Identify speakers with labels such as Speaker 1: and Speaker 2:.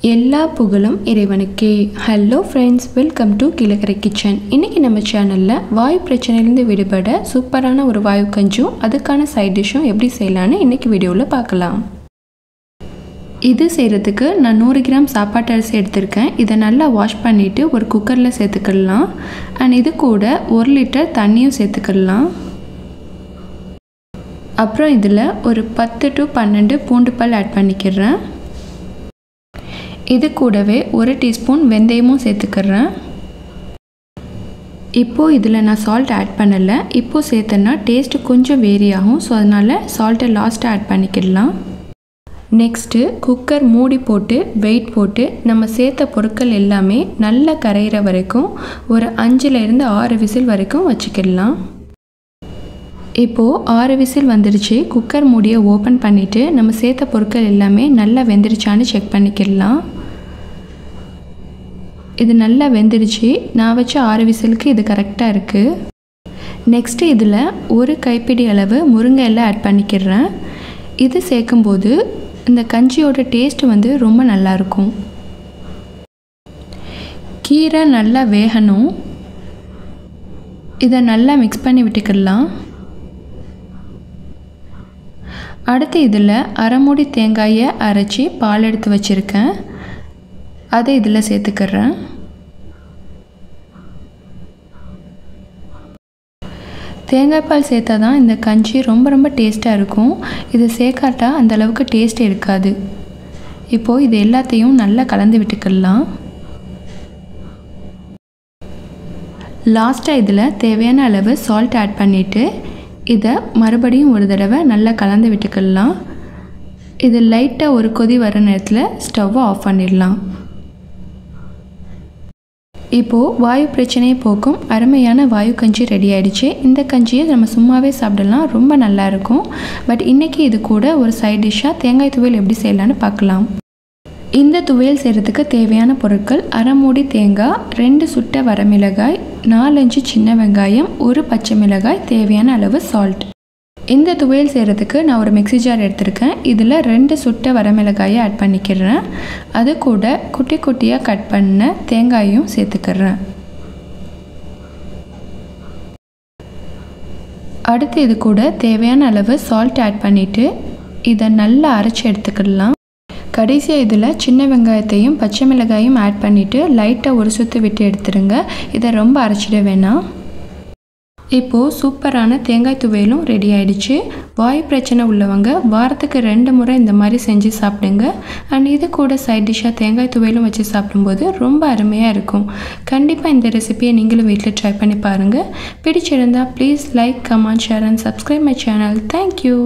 Speaker 1: எல்லா புகழும் இறைவனுக்கே. Hello friends, welcome to Kilakarai kitchen. இன்றைக்கி நம்ம சேனலில் வாயு பிரச்சனையிலேருந்து விடுபட சூப்பரான ஒரு வாயு கஞ்சும் அதுக்கான சைட் டிஷ்ஷும் எப்படி செய்யலான்னு இன்றைக்கி வீடியோவில் பார்க்கலாம். இது செய்கிறதுக்கு நான் 100 கிராம் சாப்பாட்டு அரிசி எடுத்திருக்கேன். இதை நல்லா வாஷ் பண்ணிவிட்டு ஒரு குக்கரில் சேர்த்துக்கிடலாம். அண்ட் இது கூட 1 லிட்டர் தண்ணியும் சேர்த்துக்கிடலாம். அப்புறம் இதில் ஒரு 10 to 12 பூண்டு பல் ஆட் பண்ணிக்கிறேன். இது கூடவே 1 டீஸ்பூன் வெந்தயமும் சேர்த்துக்கிறேன். இப்போது இதில் நான் சால்ட் ஆட் பண்ணலை. இப்போது சேர்த்தேன்னா டேஸ்ட்டு கொஞ்சம் வேரி ஆகும். ஸோ அதனால் சால்ட்டை லாஸ்ட்டாக ஆட் பண்ணிக்கிடலாம். நெக்ஸ்ட்டு குக்கர் மூடி போட்டு வெயிட் போட்டு நம்ம சேர்த்த பொருட்கள் எல்லாமே நல்லா கரையிற வரைக்கும் ஒரு 5லேருந்து 6 விசில் வரைக்கும் வச்சுக்கிடலாம். இப்போது 6 விசில் வந்துடுச்சு. குக்கர் மூடியை ஓப்பன் பண்ணிவிட்டு நம்ம சேர்த்த பொருட்கள் எல்லாமே நல்லா வெந்துருச்சான்னு செக் பண்ணிக்கிடலாம். இது நல்லா வெந்துடுச்சு. நான் வச்ச 6 விசிலுக்கு இது கரெக்டாக இருக்குது. நெக்ஸ்ட்டு இதில் 1 கைப்பிடி அளவு முருங்கை எல்லாம் ஆட் பண்ணிக்கிறேன். இது சேர்க்கும்போது இந்த கஞ்சியோட டேஸ்ட் வந்து ரொம்ப நல்லாயிருக்கும். கீரை நல்லா வேகணும். இதை நல்லா மிக்ஸ் பண்ணி விட்டுக்கிடலாம். அடுத்து இதில் அரை மூடி தேங்காயை அரைச்சி பால் எடுத்து வச்சுருக்கேன். அதை இதில் சேர்த்துக்கிறேன். தேங்காய் பால் சேர்த்தா தான் இந்த கஞ்சி ரொம்ப டேஸ்ட்டாக இருக்கும். இது சேர்க்காட்டா அந்தளவுக்கு டேஸ்ட் இருக்காது. இப்போது இது எல்லாத்தையும் நல்லா கலந்து விட்டுக்கிடலாம். லாஸ்ட்டாக இதில் தேவையான அளவு சால்ட் ஆட் பண்ணிவிட்டு இதை மறுபடியும் ஒரு தடவை நல்லா கலந்து விட்டுக்கிடலாம். இது லைட்டாக ஒரு கொதி வர நேரத்தில் ஸ்டவ்வை ஆஃப் பண்ணிடலாம். இப்போது வாயு பிரச்சனையை போக்கும் அருமையான வாயு கஞ்சி ரெடி ஆகிடுச்சு. இந்த கஞ்சியை நம்ம சும்மாவே சாப்பிடலாம், ரொம்ப நல்லாயிருக்கும். பட் இன்றைக்கி இது கூட ஒரு சைட் டிஷ்ஷாக தேங்காய் துவையல் எப்படி செய்யலான்னு பார்க்கலாம். இந்த துவையல் செய்கிறதுக்கு தேவையான பொருட்கள்: அரை மூடி தேங்காய், 2 சுட்ட வரமிளகாய், 4-5 சின்ன வெங்காயம், 1 பச்சை மிளகாய், தேவையான அளவு சால்ட். இந்த துவையல் செய்கிறதுக்கு நான் ஒரு மிக்ஸி ஜார் எடுத்திருக்கேன். இதில் 2 சுட்ட வரமிளகாயை ஆட் பண்ணிக்கிறேன். அது கூட குட்டி குட்டியாக கட் பண்ண தேங்காயும் சேர்த்துக்கிறேன். அடுத்து இது கூட தேவையான அளவு சால்ட் ஆட் பண்ணிவிட்டு இதை நல்லா அரைச்சி எடுத்துக்கிடலாம். கடைசியாக இதில் சின்ன வெங்காயத்தையும் பச்சை மிளகாயும் ஆட் பண்ணிவிட்டு லைட்டாக ஒரு சுற்று விட்டு எடுத்துருங்க. இதை ரொம்ப அரைச்சிட வேணாம். இப்போது சூப்பரான தேங்காய் துவையலும் ரெடி ஆகிடுச்சு. வாயு பிரச்சனை உள்ளவங்க வாரத்துக்கு 2 முறை இந்த மாதிரி செஞ்சு சாப்பிடுங்க. அண்ட் இது கூட சைட் டிஷ்ஷாக தேங்காய் துவையலும் வச்சு சாப்பிடும்போது ரொம்ப அருமையாக இருக்கும். கண்டிப்பாக இந்த ரெசிபியை நீங்களும் வீட்டில் ட்ரை பண்ணி பாருங்கள். பிடிச்சிருந்தால் please like, comment, share and subscribe my channel. Thank you.